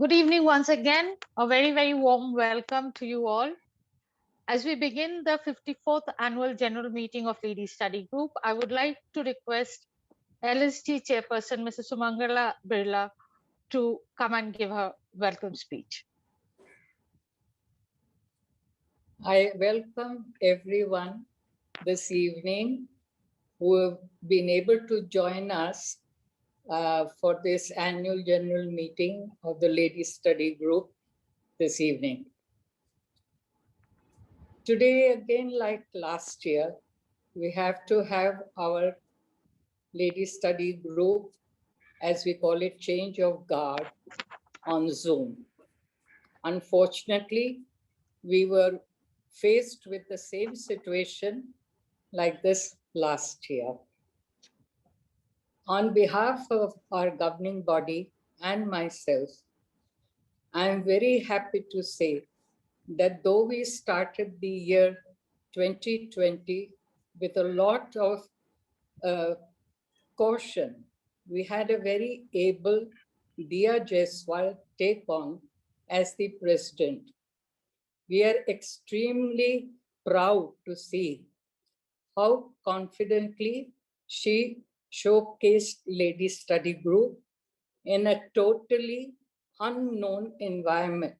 Good evening once again. A very warm welcome to you all. As we begin the 54th annual general meeting of Ladies Study Group, I would like to request LSG chairperson Mrs. Sumangala Birla to come and give her welcome speech. I welcome everyone this evening who have been able to join us for this annual general meeting of the Ladies Study Group this evening. Today, again, like last year, we have to have our Ladies Study Group, as we call it, change of guard on Zoom. Unfortunately, we were faced with the same situation like this last year. On behalf of our governing body and myself, I am very happy to say that though we started the year 2020 with a lot of caution, we had a very able Diya Jaiswal take on as the president. We are extremely proud to see how confidently she showcased Ladies Study Group in a totally unknown environment,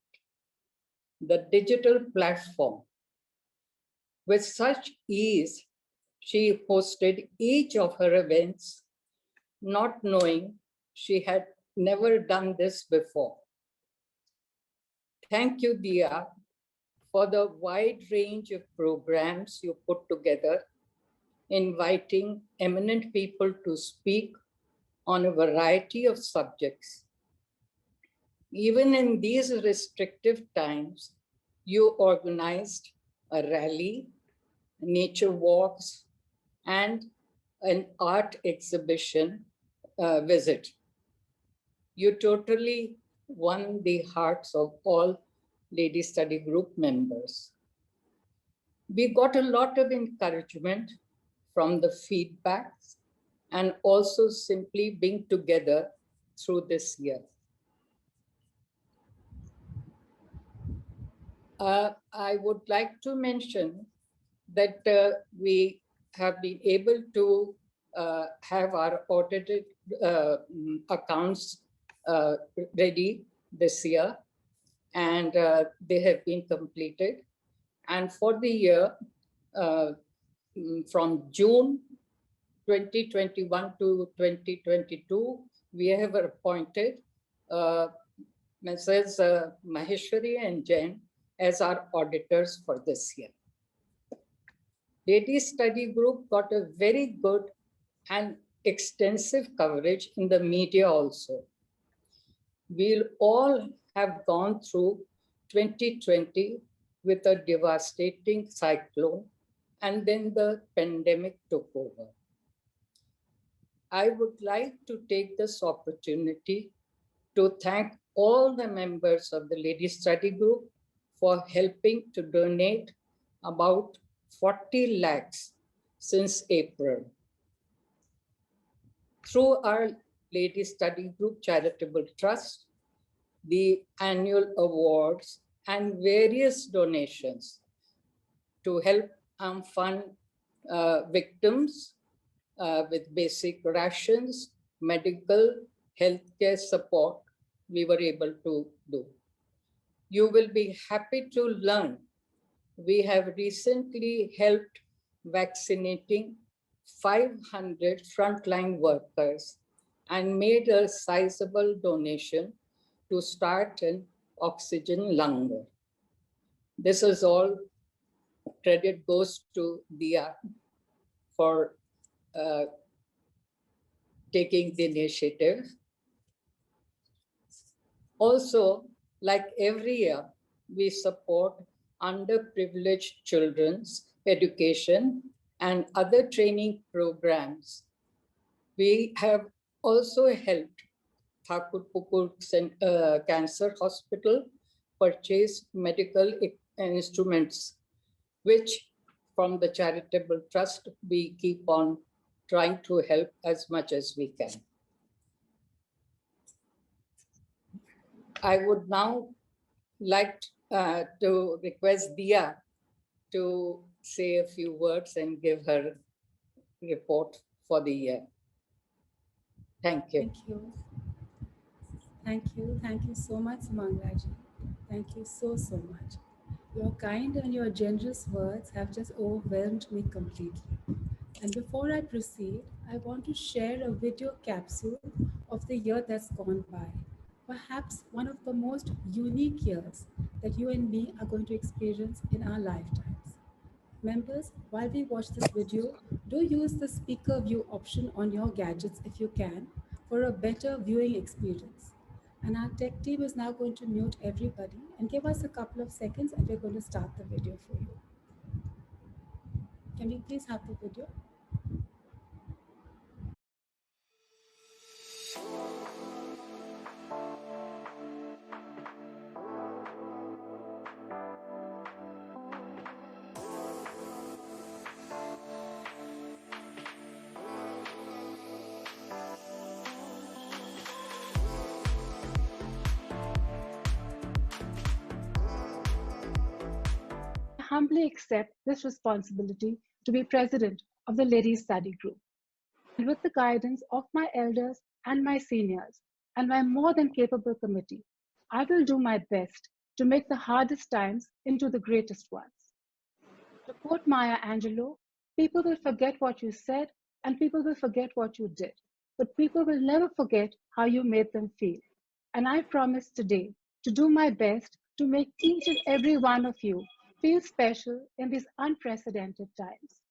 the digital platform. With such ease, she hosted each of her events, not knowing she had never done this before. Thank you, Diya, for the wide range of programs you put together, inviting eminent people to speak on a variety of subjects. Even in these restrictive times, you organized a rally, nature walks, and an art exhibition visit. You totally won the hearts of all Ladies Study Group members. We got a lot of encouragement from the feedbacks and also simply being together through this year. I would like to mention that we have been able to have our audited accounts ready this year, and they have been completed. And for the year from June 2021 to 2022, we have appointed Messrs. Maheshwari and Jain as our auditors for this year. Ladies Study Group got a very good and extensive coverage in the media also. We'll all have gone through 2020 with a devastating cyclone, and then the pandemic took over. I would like to take this opportunity to thank all the members of the Ladies Study Group for helping to donate about 40 lakhs since April. Through our Ladies Study Group Charitable Trust, the annual awards, and various donations to help fund victims with basic rations, medical, healthcare support, we were able to do. You will be happy to learn we have recently helped vaccinating 500 frontline workers and made a sizable donation to start an oxygen langer. This is all credit goes to Diya for taking the initiative. Also, like every year, we support underprivileged children's education and other training programs. We have also helped Thakur Pukur Cancer Hospital purchase medical instruments, which from the charitable trust, we keep on trying to help as much as we can. I would now like to request Diya to say a few words and give her report for the year. Thank you. Thank you. Thank you. Thank you so much, Sumangraji. Thank you so, so much. Your kind and your generous words have just overwhelmed me completely. And before I proceed, I want to share a video capsule of the year that's gone by. Perhaps one of the most unique years that you and me are going to experience in our lifetimes. Members, while we watch this video, do use the speaker view option on your gadgets if you can for a better viewing experience. And our tech team is now going to mute everybody and give us a couple of seconds and we're going to start the video for you. Can we please have the video? I humbly accept this responsibility to be president of the Ladies Study Group. And with the guidance of my elders and my seniors and my more than capable committee, I will do my best to make the hardest times into the greatest ones. To quote Maya Angelou, people will forget what you said and people will forget what you did, but people will never forget how you made them feel. And I promise today to do my best to make each and every one of you feel special in these unprecedented times.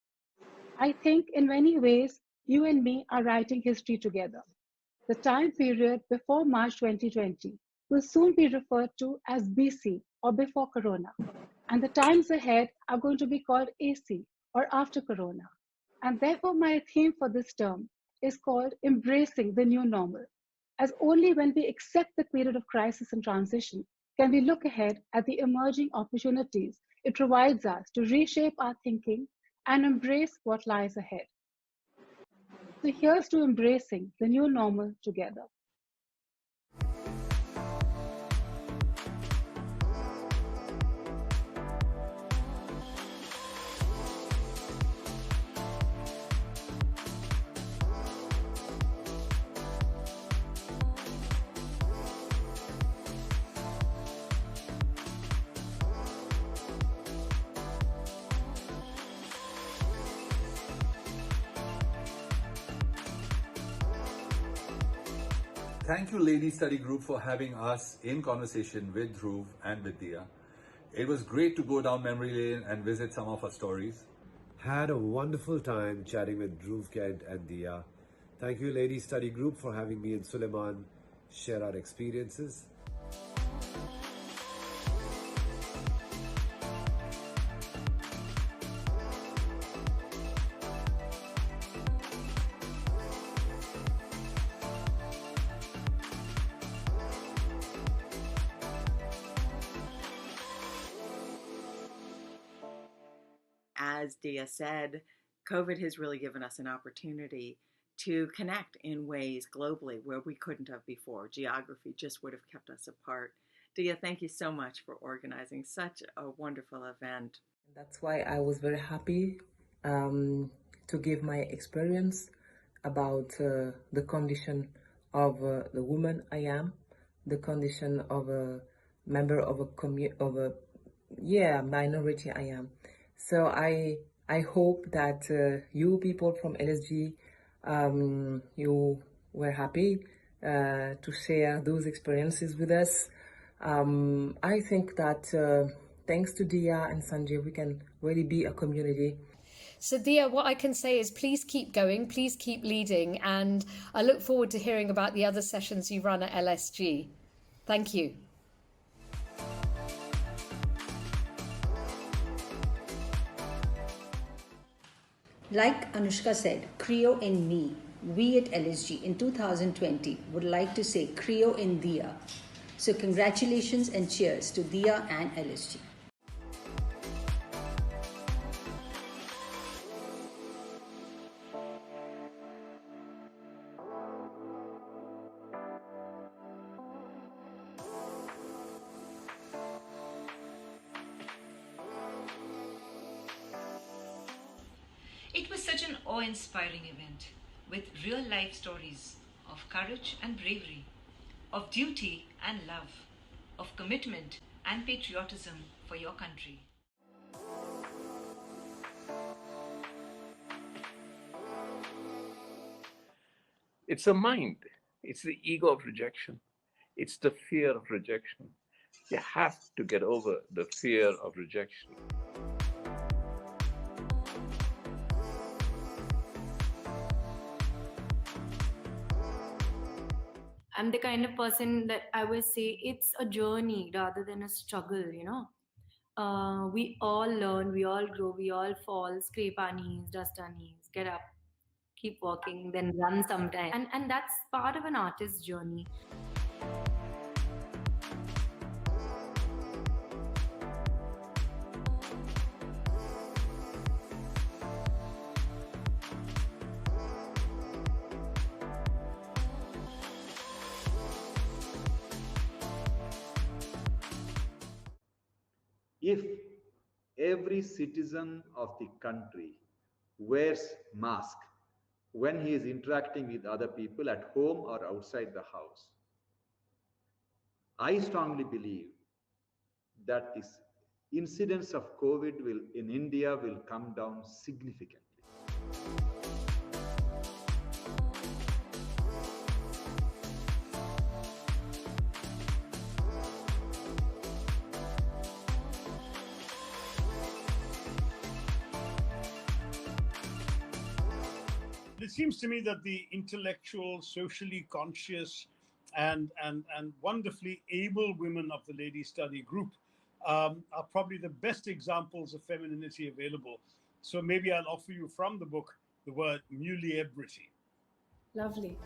I think in many ways, you and me are writing history together. The time period before March 2020 will soon be referred to as BC or before Corona. And the times ahead are going to be called AC or after Corona. And therefore, my theme for this term is called Embracing the New Normal, as only when we accept the period of crisis and transition can we look ahead at the emerging opportunities it provides us to reshape our thinking and embrace what lies ahead. So here's to embracing the new normal together. Thank you, Ladies Study Group, for having us in conversation with Dhruv and with Diya. It was great to go down memory lane and visit some of our stories. Had a wonderful time chatting with Dhruv, Kent, and Diya. Thank you, Ladies Study Group, for having me and Suleiman share our experiences. As Dia said, COVID has really given us an opportunity to connect in ways globally where we couldn't have before. Geography just would have kept us apart. Dia, thank you so much for organizing such a wonderful event. That's why I was very happy to give my experience about the condition of the woman I am, the condition of a member of a minority I am. So I hope that you people from LSG, you were happy to share those experiences with us. I think that thanks to Dia and Sanjay, we can really be a community. So, Dia, what I can say is please keep going, please keep leading, and I look forward to hearing about the other sessions you run at LSG. Thank you. Like Anushka said, Creo in me, we at LSG in 2020 would like to say Creo in Diya. So congratulations and cheers to Diya and LSG. was such an awe-inspiring event with real-life stories of courage and bravery, of duty and love, of commitment and patriotism for your country. It's a mind. It's the ego of rejection. It's the fear of rejection. You have to get over the fear of rejection. I'm the kind of person that I will say it's a journey rather than a struggle, you know. We all learn, we all grow, we all fall, scrape our knees, dust our knees, get up, keep walking, then run sometime. And that's part of an artist's journey. If every citizen of the country wears mask when he is interacting with other people at home or outside the house, I strongly believe that this incidence of COVID in India will come down significantly. It seems to me that the intellectual, socially conscious, and wonderfully able women of the Lady Study Group are probably the best examples of femininity available. So maybe I'll offer you from the book the word muliebrity. Lovely.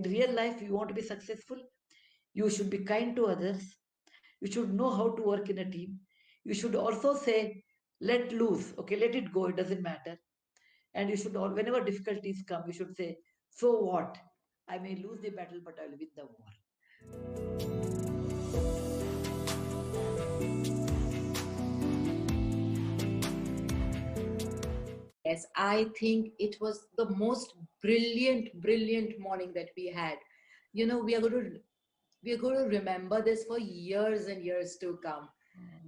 Real life, you want to be successful, you should be kind to others, you should know how to work in a team, you should also say let loose, okay, let it go, it doesn't matter. And you should, whenever difficulties come, you should say, so what, I may lose the battle but I will win the war. Yes, I think it was the most brilliant morning that we had. You know, we are going to remember this for years and years to come.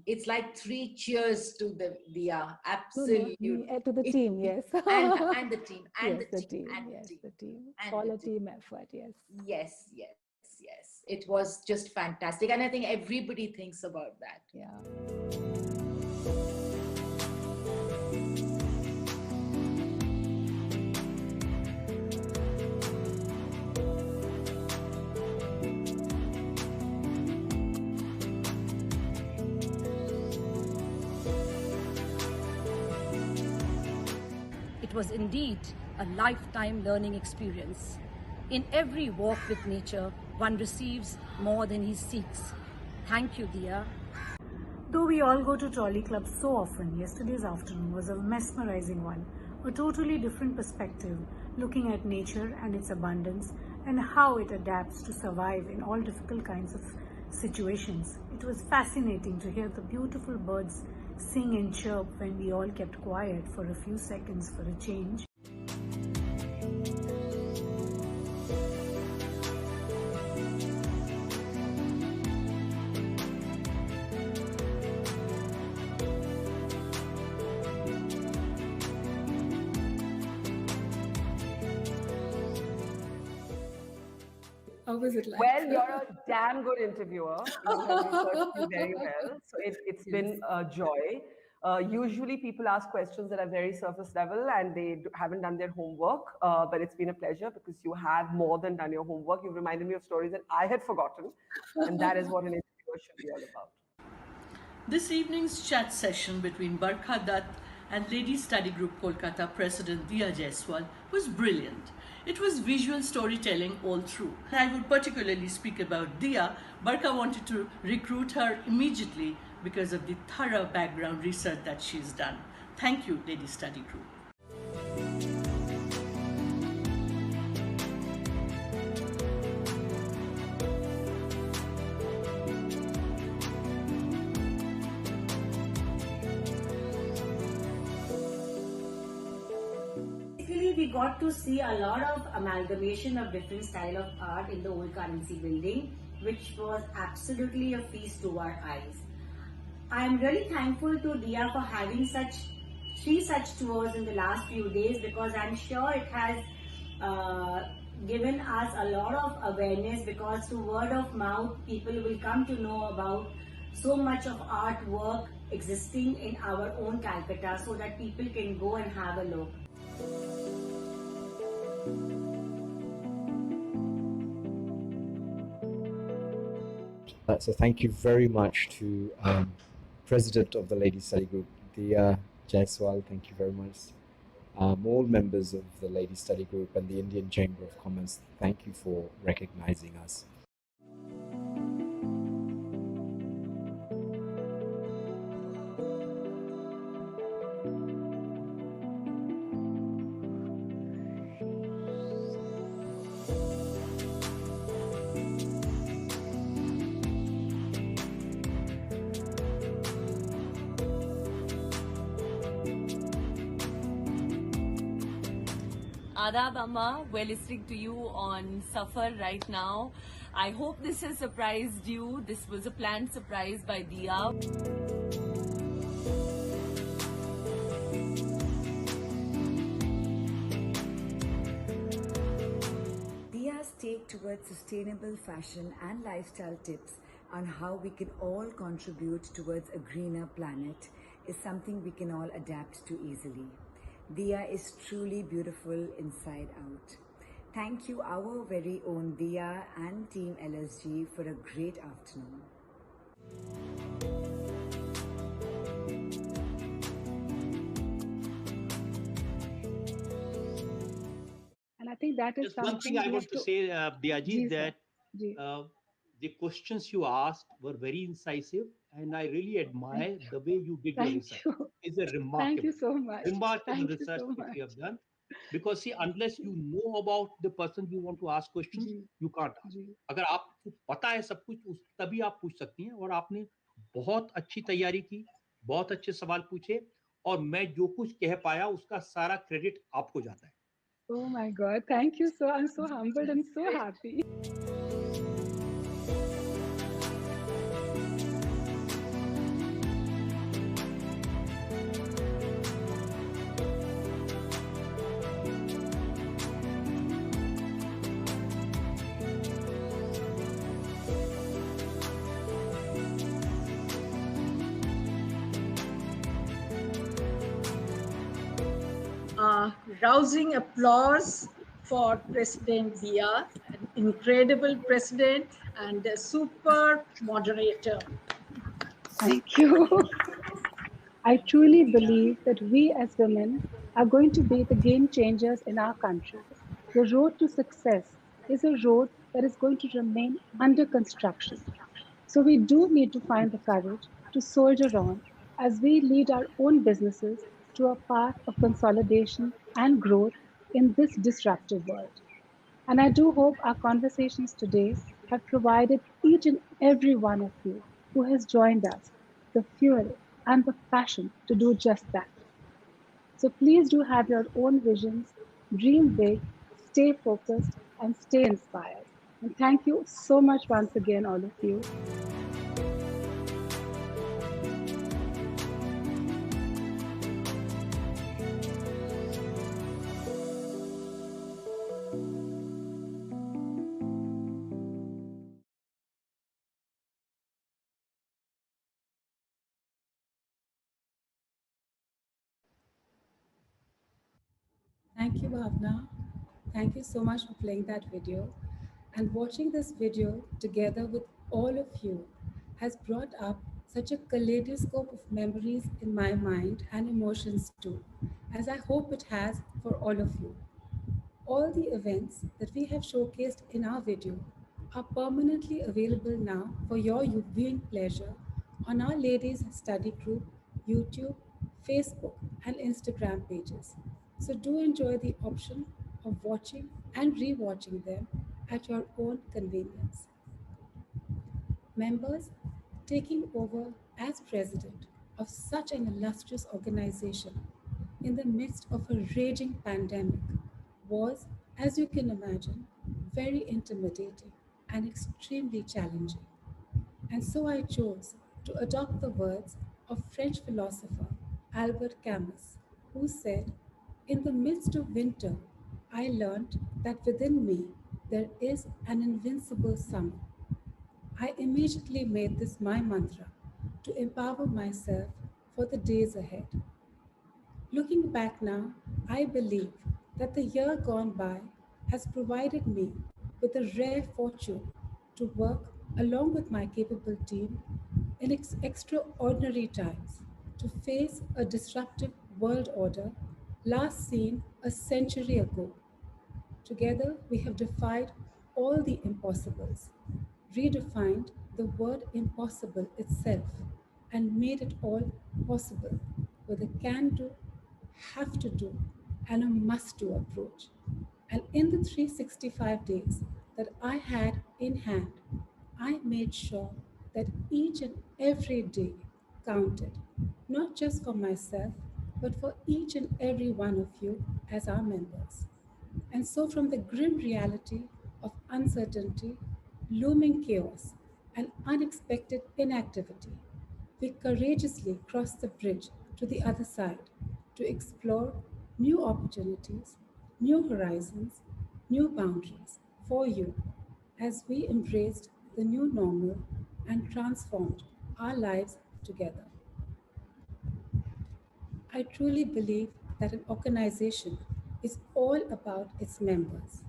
It's like 3 cheers to the Diya. Absolutely. To the team, yes. and the team. And the team. All a team effort, yes. Yes. It was just fantastic. And I think everybody thinks about that. Yeah. It was indeed a lifetime learning experience. In every walk with nature, one receives more than he seeks. Thank you, Diya. Though we all go to trolley clubs so often, yesterday's afternoon was a mesmerizing one. A totally different perspective, looking at nature and its abundance and how it adapts to survive in all difficult kinds of situations. It was fascinating to hear the beautiful birds sing and chirp when we all kept quiet for a few seconds for a change. How was it like? Well, you're a damn good interviewer. You have researched me very well. So it's been a joy. Usually people ask questions that are very surface level and they haven't done their homework. But it's been a pleasure because you have more than done your homework. You've reminded me of stories that I had forgotten. And that is what an interviewer should be all about. This evening's chat session between Barkha Dutt and Ladies Study Group Kolkata President Diya Jaiswal was brilliant. It was visual storytelling all through. I would particularly speak about Diya. Barkha wanted to recruit her immediately because of the thorough background research that she's done. Thank you, Ladies Study Group. We got to see a lot of amalgamation of different style of art in the old currency building, which was absolutely a feast to our eyes. I am really thankful to Diya for having three such tours in the last few days, because I'm sure it has given us a lot of awareness, because through word of mouth people will come to know about so much of artwork existing in our own Calcutta, so that people can go and have a look. So thank you very much to President of the Ladies Study Group, Diya Jaiswal. Thank you very much. All members of the Ladies Study Group and the Indian Chamber of Commerce, thank you for recognizing us. Adab Amma, we're listening to you on Safar right now. I hope this has surprised you. This was a planned surprise by Diya. Diya's take towards sustainable fashion and lifestyle tips on how we can all contribute towards a greener planet is something we can all adapt to easily. Diya is truly beautiful inside out. Thank you, our very own Diya and Team LSG, for a great afternoon. And I think that is just one thing I want to say, Diyaji, that the questions you asked were very incisive, and I really admire the way you did your research. It's a remarkable, Thank you so much. remarkable research that you have done. Because see, unless you know about the person you want to ask questions, you can't ask. अगर आपको पता है सब कुछ, तभी आप पूछ सकती हैं. और आपने बहुत अच्छी तैयारी की, बहुत अच्छे सवाल पूछे, और मैं जो कुछ कह पाया उसका सारा क्रेडिट आपको जाता है. Oh my God! Thank you so. I'm so humbled and so happy. Rousing applause for President Diya, an incredible president and a super moderator. Thank you. I truly believe that we as women are going to be the game changers in our country. The road to success is a road that is going to remain under construction. So we do need to find the courage to soldier on as we lead our own businesses to a path of consolidation and growth in this disruptive world. And I do hope our conversations today have provided each and every one of you who has joined us the fuel and the passion to do just that. So please do have your own visions, dream big, stay focused, and stay inspired. And thank you so much once again, all of you. Thank you, Bhavna. Thank you so much for playing that video. And watching this video together with all of you has brought up such a kaleidoscope of memories in my mind and emotions too, as I hope it has for all of you. All the events that we have showcased in our video are permanently available now for your viewing pleasure on our Ladies Study Group, YouTube, Facebook, and Instagram pages. So do enjoy the option of watching and rewatching them at your own convenience. Members, taking over as president of such an illustrious organization in the midst of a raging pandemic was, as you can imagine, very intimidating and extremely challenging. And so I chose to adopt the words of French philosopher Albert Camus, who said, "In the midst of winter, I learned that within me there is an invincible summer." I immediately made this my mantra to empower myself for the days ahead. Looking back now, I believe that the year gone by has provided me with the rare fortune to work along with my capable team in extraordinary times to face a disruptive world order last seen a century ago. Together, we have defied all the impossibles, redefined the word impossible itself, and made it all possible with a can do, have to do, and a must do approach. And in the 365 days that I had in hand, I made sure that each and every day counted, not just for myself, but for each and every one of you as our members. And so, from the grim reality of uncertainty, looming chaos, and unexpected inactivity, we courageously crossed the bridge to the other side to explore new opportunities, new horizons, new boundaries for you as we embraced the new normal and transformed our lives together. I truly believe that an organization is all about its members,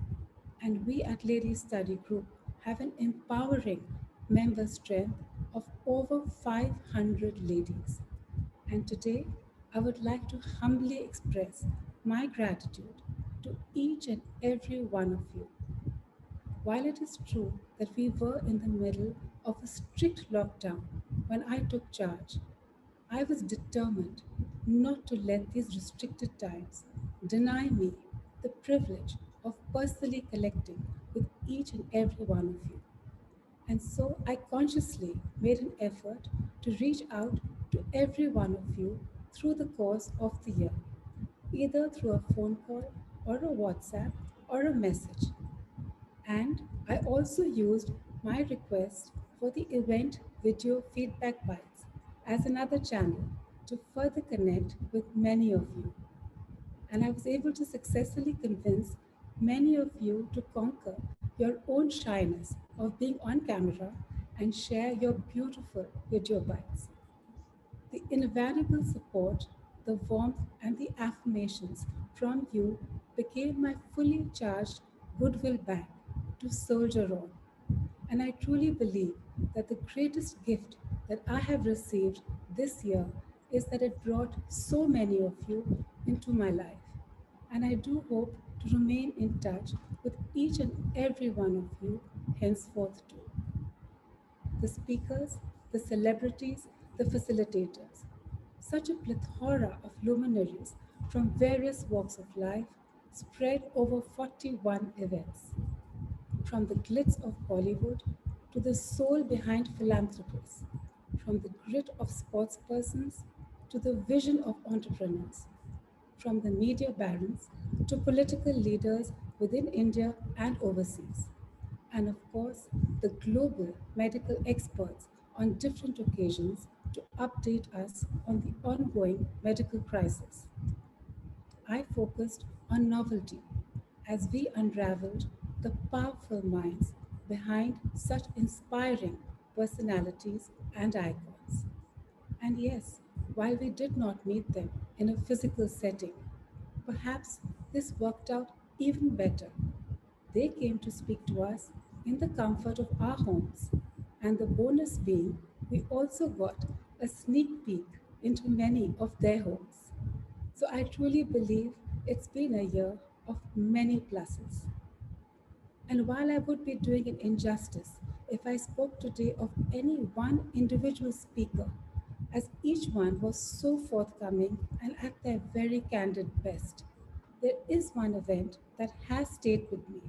and we at Ladies Study Group have an empowering member strength of over 500 ladies. And today, I would like to humbly express my gratitude to each and every one of you. While it is true that we were in the middle of a strict lockdown when I took charge, I was determined not to let these restricted times deny me the privilege of personally connecting with each and every one of you. And so I consciously made an effort to reach out to every one of you through the course of the year, either through a phone call or a WhatsApp or a message. And I also used my request for the event video feedback bites as another channel to further connect with many of you. And I was able to successfully convince many of you to conquer your own shyness of being on camera and share your beautiful video bites. The invaluable support, the warmth, and the affirmations from you became my fully charged goodwill bank to soldier on. And I truly believe that the greatest gift that I have received this year is that it brought so many of you into my life. And I do hope to remain in touch with each and every one of you henceforth too. The speakers, the celebrities, the facilitators. Such a plethora of luminaries from various walks of life spread over 41 events. From the glitz of Bollywood to the soul behind philanthropists, from the grit of sportspersons to the vision of entrepreneurs, from the media barons to political leaders within India and overseas, and of course, the global medical experts on different occasions to update us on the ongoing medical crisis. I focused on novelty as we unraveled the powerful minds behind such inspiring personalities and icons. And yes, while we did not meet them in a physical setting, perhaps this worked out even better. They came to speak to us in the comfort of our homes, and the bonus being we also got a sneak peek into many of their homes. So I truly believe it's been a year of many pluses. And while I would be doing an injustice if I spoke today of any one individual speaker, as each one was so forthcoming and at their very candid best, there is one event that has stayed with me.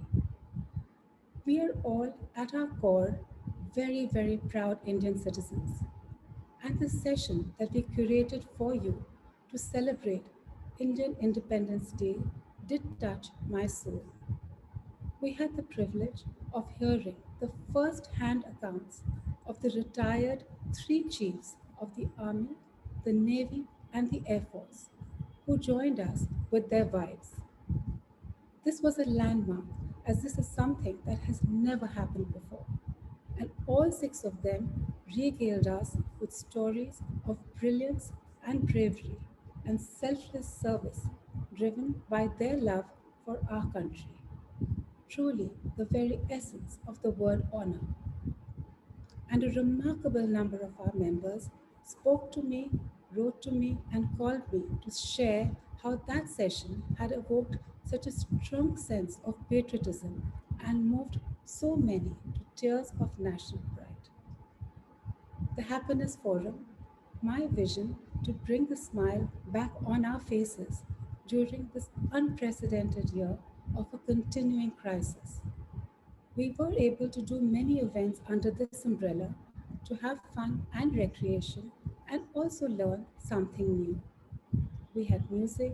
We are all, at our core, very, very proud Indian citizens. And the session that we curated for you to celebrate Indian Independence Day did touch my soul. We had the privilege of hearing the first hand accounts of the retired three chiefs of the Army, the Navy, and the Air Force who joined us with their wives. This was a landmark, as this is something that has never happened before. And all six of them regaled us with stories of brilliance and bravery and selfless service driven by their love for our country. Truly, the very essence of the word honor. And a remarkable number of our members spoke to me, wrote to me, and called me to share how that session had evoked such a strong sense of patriotism and moved so many to tears of national pride. The Happiness Forum, my vision to bring the smile back on our faces during this unprecedented year of a continuing crisis. We were able to do many events under this umbrella to have fun and recreation and also learn something new. We had music,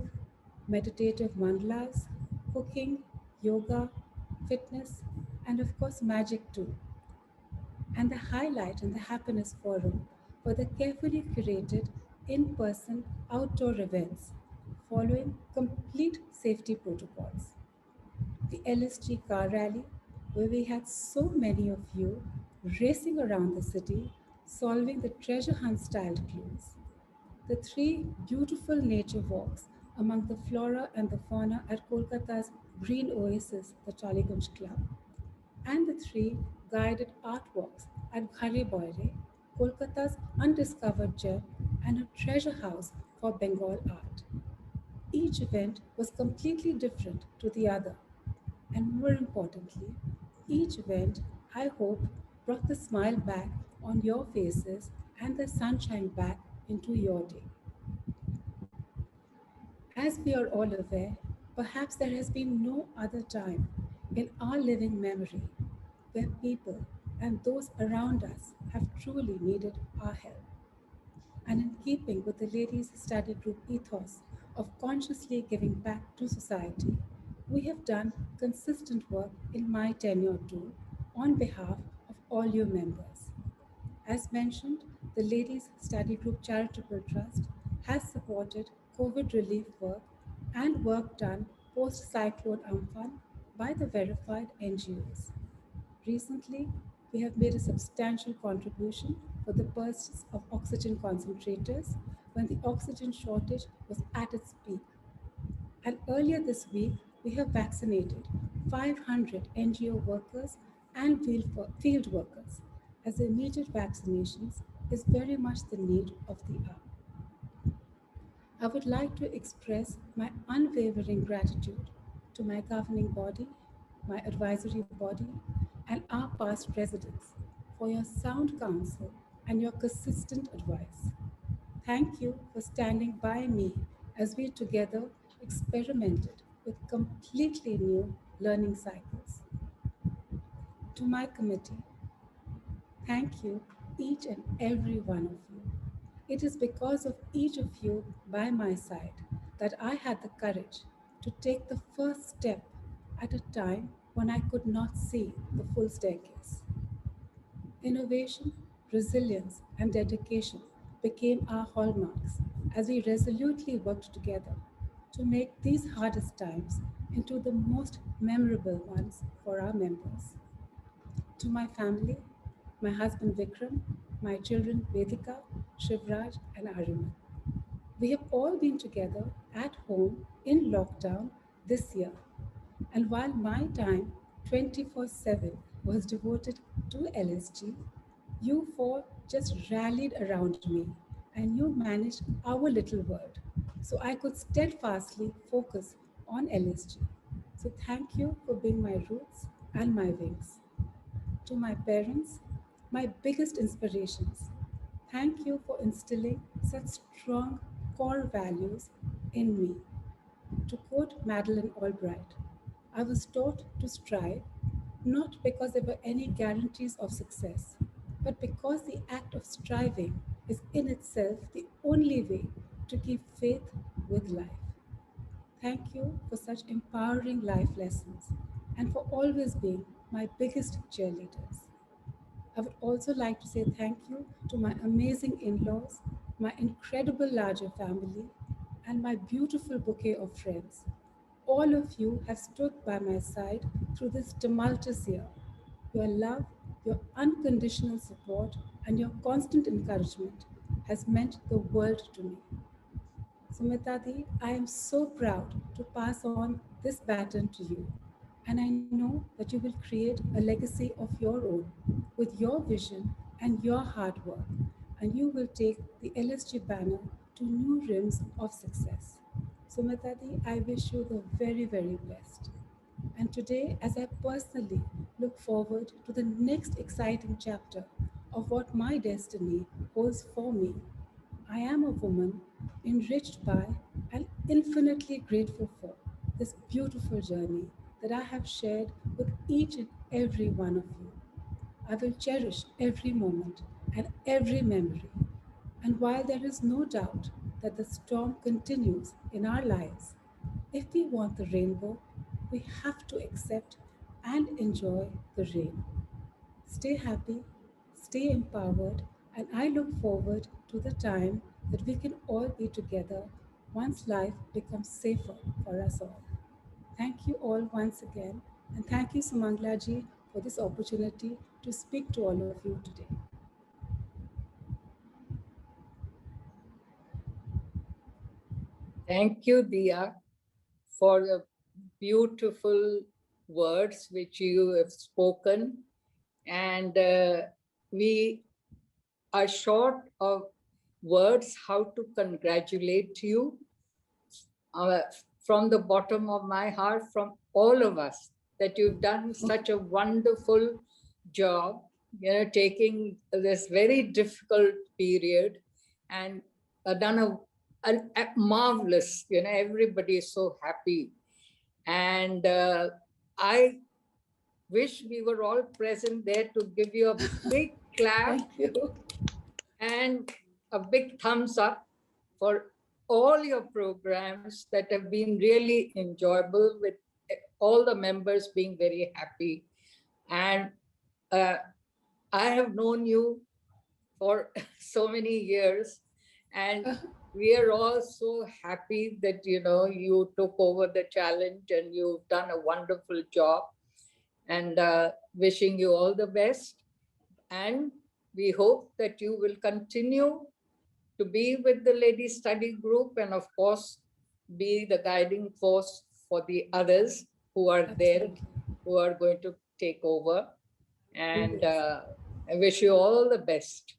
meditative mandalas, cooking, yoga, fitness, and of course, magic too. And the highlight in the Happiness Forum were the carefully curated in person outdoor events following complete safety protocols. The LSG car rally, where we had so many of you racing around the city, solving the treasure hunt styled clues. The three beautiful nature walks among the flora and the fauna at Kolkata's green oasis, the Taligunj Club, and the three guided art walks at Ghare Boire, Kolkata's undiscovered gem and a treasure house for Bengal art. Each event was completely different to the other, and more importantly, each event, I hope, brought the smile back on your faces and the sunshine back into your day. As we are all aware, perhaps there has been no other time in our living memory where people and those around us have truly needed our help. And in keeping with the ladies' study group ethos of consciously giving back to society, we have done consistent work in my tenure too on behalf of all your members. As mentioned, the Ladies Study Group Charitable Trust has supported COVID relief work and work done post Cyclone Amphan by the verified NGOs. Recently, we have made a substantial contribution for the purchase of oxygen concentrators when the oxygen shortage was at its peak. And earlier this week, we have vaccinated 500 NGO workers and field workers, as the immediate vaccinations is very much the need of the hour. I would like to express my unwavering gratitude to my governing body, my advisory body, and our past presidents for your sound counsel and your consistent advice. Thank you for standing by me as we together experimented with completely new learning cycles. To my committee, thank you, each and every one of you. It is because of each of you by my side that I had the courage to take the first step at a time when I could not see the full staircase. Innovation, resilience, and dedication became our hallmarks as we resolutely worked together to make these hardest times into the most memorable ones for our members. To my family, my husband Vikram, my children Vedika, Shivraj, and Ariman. We have all been together at home in lockdown this year. And while my time 24/7 was devoted to LSG, you four just rallied around me and you managed our little world so I could steadfastly focus on LSG. So thank you for being my roots and my wings. To my parents, my biggest inspirations, thank you for instilling such strong core values in me. To quote Madeleine Albright, I was taught to strive not because there were any guarantees of success, but because the act of striving is in itself the only way to keep faith with life. Thank you for such empowering life lessons and for always being my biggest cheerleaders. I would also like to say thank you to my amazing in laws, my incredible larger family, and my beautiful bouquet of friends. All of you have stood by my side through this tumultuous year. Your love, your unconditional support, and your constant encouragement has meant the world to me. Sumita Di, I am so proud to pass on this baton to you. And I know that you will create a legacy of your own with your vision and your hard work. And you will take the LSG banner to new realms of success. Sumita Di, I wish you the very, very best. And today, as I personally look forward to the next exciting chapter of what my destiny holds for me, I am a woman enriched by and infinitely grateful for this beautiful journey that I have shared with each and every one of you. I will cherish every moment and every memory. And while there is no doubt that the storm continues in our lives, if we want the rainbow, we have to accept and enjoy the rain. Stay happy, stay empowered, and I look forward to the time that we can all be together once life becomes safer for us all. Thank you all once again, and thank you, Sumanglaji, for this opportunity to speak to all of you today. Thank you, Diya, for the beautiful words which you have spoken. And we are short of words how to congratulate you uh, from the bottom of my heart, from all of us, that you've done such a wonderful job, taking this very difficult period and done a marvelous, everybody is so happy. And I wish we were all present there to give you a big clap. Thank you. And a big thumbs up for all your programs that have been really enjoyable, with all the members being very happy. And I have known you for so many years, and we are all so happy that you took over the challenge and you've done a wonderful job, and wishing you all the best. And we hope that you will continue to be with the Ladies Study Group, and of course be the guiding force for the others who are there, who are going to take over. And I wish you all the best,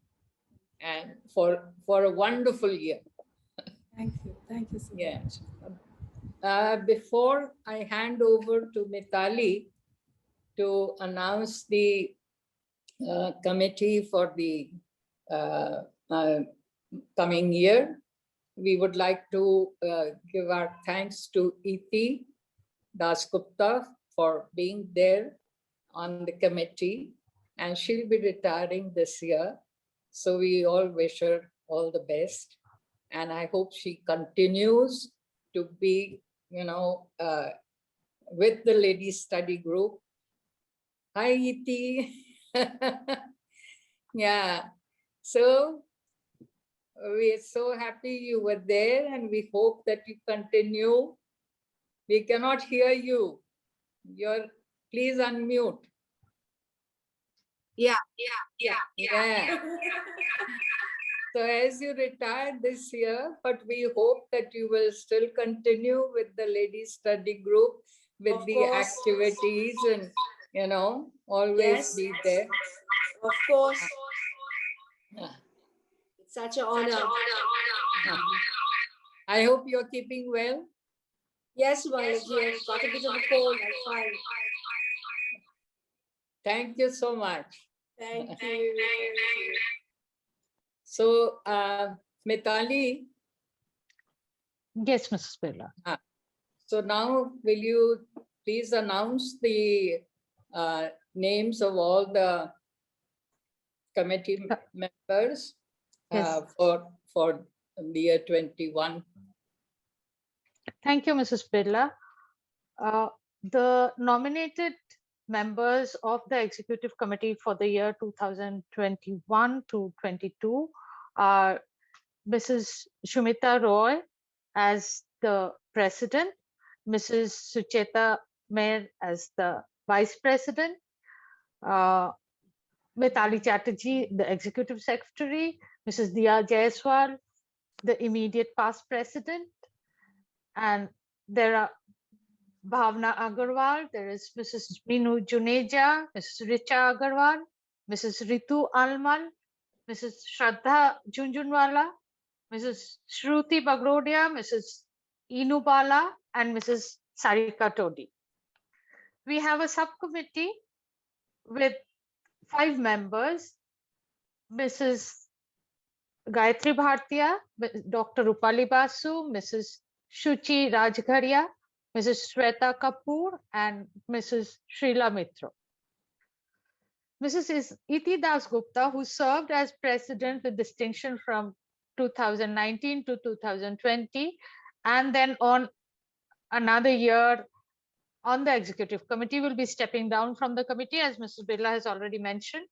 and for a wonderful year. Thank you so much. Before I hand over to Mitali to announce the committee for the coming year, we would like to give our thanks to Iti Dasgupta for being there on the committee, and she'll be retiring this year. So we all wish her all the best, and I hope she continues to be, with the Ladies Study Group. Hi, Iti. Yeah, so we're so happy you were there, and we hope that you continue. We cannot hear you. Please unmute. Yeah. Yeah. So as you retire this year, but we hope that you will still continue with the ladies study group, with Of the course. activities and, always Yes. be there. Of course. Yeah. It's such an honor. I hope you're keeping well. Yes, Malaji, I've got a bit of a cold. I'm fine. Thank you so much. Thank you. So, Mitali. Yes, Mrs. Birla. So now will you please announce the names of all the committee members for the year 21? Thank you, Mrs. Birla. The nominated members of the executive committee for the year 2021 to 22 are Mrs. Sumita Roy as the president, Mrs. Sucheta Merh as the vice president, Mitali Chatterjee, the executive secretary, Mrs. Diya Jaiswal, the immediate past president, and there are Bhavna Agarwal, there is Mrs. Minu Juneja, Mrs. Richa Agarwal, Mrs. Ritu Almal, Mrs. Shraddha Junjunwala, Mrs. Shruti Bagrodia, Mrs. Inu Bala, and Mrs. Sarika Todi. We have a subcommittee with 5 members, Mrs. Gayatri Bhartiya, Dr. Rupali Basu, Mrs. Shuchi Rajgharia, Mrs. Shweta Kapoor, and Mrs. Shrila Mitra. Mrs. Iti Das Gupta, who served as president with distinction from 2019 to 2020, and then on another year on the executive committee, will be stepping down from the committee, as Mrs. Birla has already mentioned.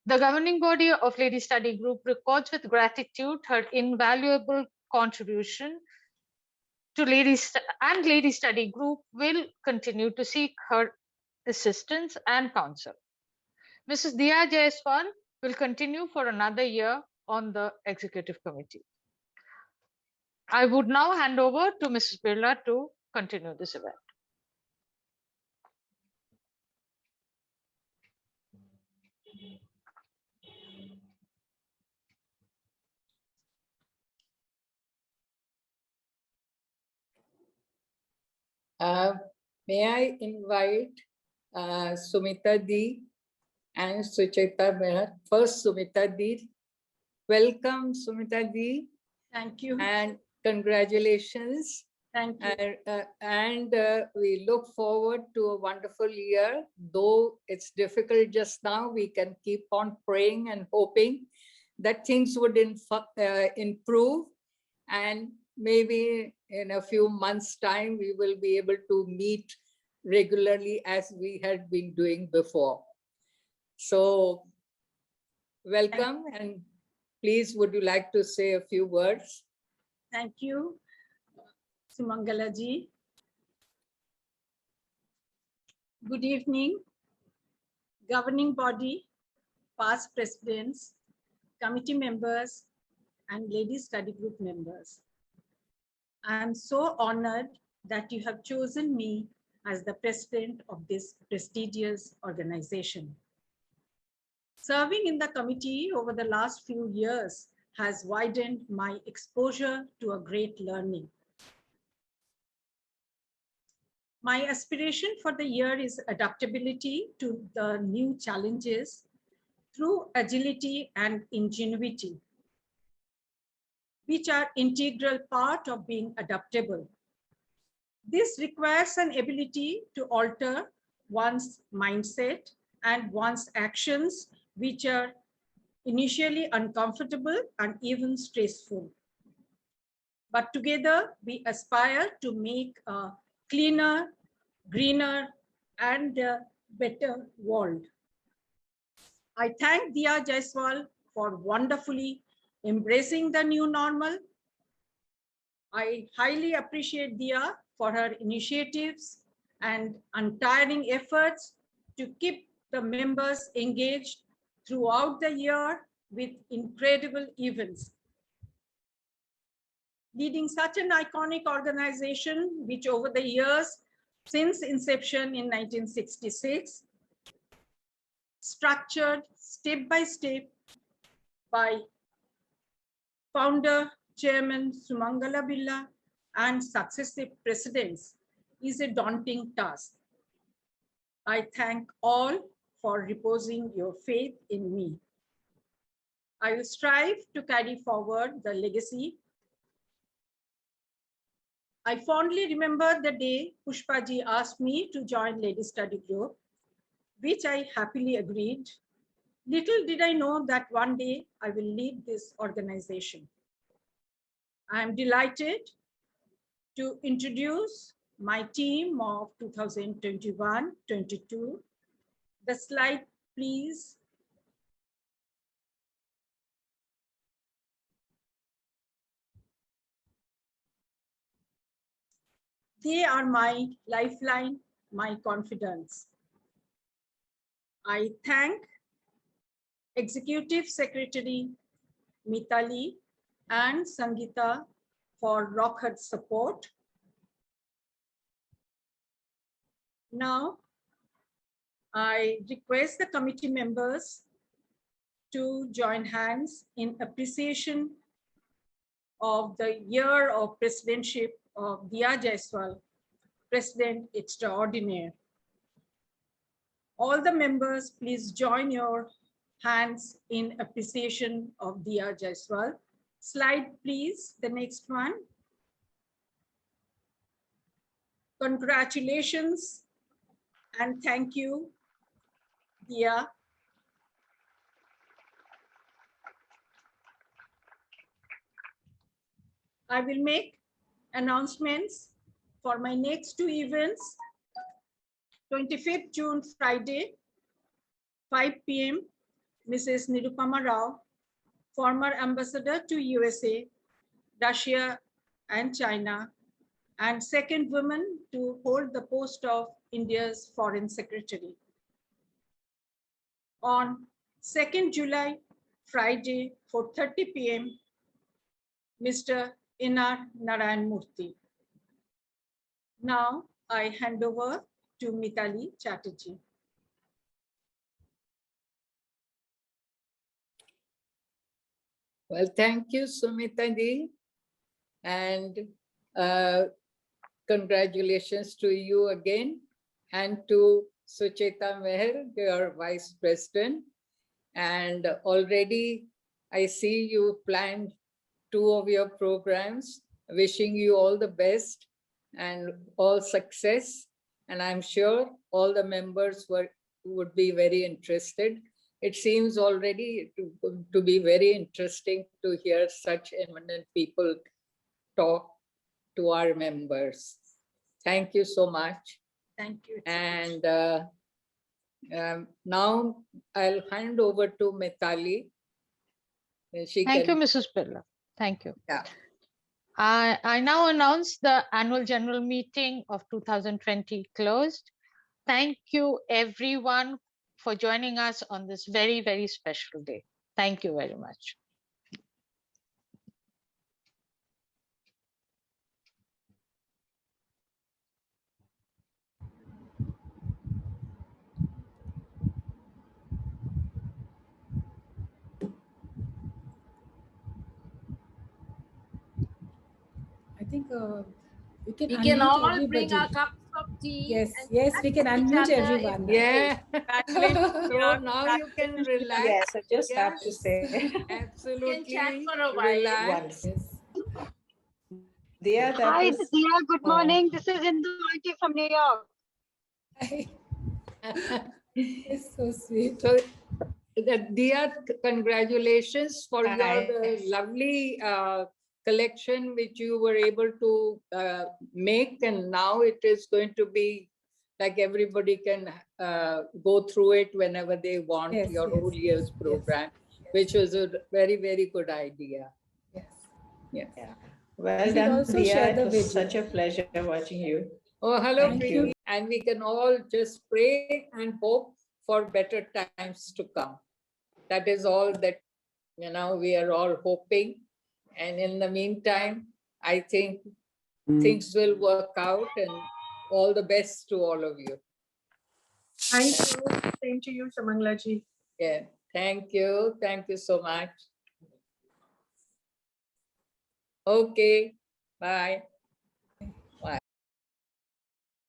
The governing body of Lady Study Group records with gratitude her invaluable contribution to Lady Study Group will continue to seek her assistance and counsel. Mrs. Diya Jaiswal will continue for another year on the executive committee. I would now hand over to Mrs. Birla to continue this event. May I invite Sumita Di and Sucheta Merh. First, Sumita Di. Welcome, Sumita Di. Thank you. And congratulations. Thank you. And we look forward to a wonderful year. Though it's difficult just now, we can keep on praying and hoping that things would improve, and maybe in a few months' time, we will be able to meet regularly as we had been doing before. So welcome, and please, would you like to say a few words? Thank you, Sumangala ji. Good evening, governing body, past presidents, committee members, and ladies study group members. I am so honored that you have chosen me as the president of this prestigious organization. Serving in the committee over the last few years has widened my exposure to a great learning. My aspiration for the year is adaptability to the new challenges through agility and ingenuity, which are integral part of being adaptable. This requires an ability to alter one's mindset and one's actions, which are initially uncomfortable and even stressful. But together we aspire to make a cleaner, greener, and better world. I thank Diya Jaiswal for wonderfully embracing the new normal. I highly appreciate Diya for her initiatives and untiring efforts to keep the members engaged throughout the year with incredible events. Leading such an iconic organization, which over the years, since inception in 1966, structured step by step by founder, chairman Sumangala Billa and successive presidents, is a daunting task. I thank all for reposing your faith in me. I will strive to carry forward the legacy. I fondly remember the day Pushpaji asked me to join Lady Study Group, which I happily agreed. Little did I know that one day I will lead this organization. I am delighted to introduce my team of 2021-22. The slide, please. They are my lifeline, my confidence. I thank Executive Secretary Mitali and Sangeeta for rock-hard support. Now, I request the committee members to join hands in appreciation of the year of presidentship of Diya Jaiswal, President Extraordinaire. All the members, please join your hands in appreciation of Diya Jaiswal. Slide, please, the next one. Congratulations and thank you, Diya. I will make announcements for my next two events. 25th June, Friday, 5 p.m., Mrs. Nirupama Rao, former ambassador to USA, Russia, and China, and second woman to hold the post of India's Foreign Secretary. On 2nd July, Friday, 4:30 p.m., Mr. Inar Narayan Murthy. Now I hand over to Mitali Chatterjee. Well, thank you, Sumita ji, and congratulations to you again, and to Sucheta Merh, your Vice President. And already I see you planned 2 of your programs. Wishing you all the best and all success. And I'm sure all the members would be very interested. It seems already to be very interesting to hear such eminent people talk to our members. Thank you so much. Thank you. And now I'll hand over to Mitali. Thank you, Mrs. Billa. Thank you. Yeah. I now announce the annual general meeting of 2020 closed. Thank you, everyone, for joining us on this very, very special day. Thank you very much. I think we can We can unmute all everybody. bring our cups of tea. Yes, and yes, we can chat with each unmute other everyone. Yeah. So now you can relax. Yes, I just have to say. Absolutely. You can chat for a while. Relax. Diya, that Hi, was... Diya. Good morning. This is Indu Aunty from New York. It's so sweet. So, Diya, congratulations for your lovely collection which you were able to make, and now it is going to be like everybody can go through it whenever they want. Yes, your yes, whole year's program, which was a very, very good idea. Yes. Yeah. Well We done, also Diya. share It the was video. such a pleasure watching you. Oh, hello, Thank Preeti. you. And we can all just pray and hope for better times to come. That is all that we are all hoping. And in the meantime, I think things will work out, and all the best to all of you. Thank you. Same to you, Shamanglaji. Yeah, thank you. Thank you so much. Okay, bye.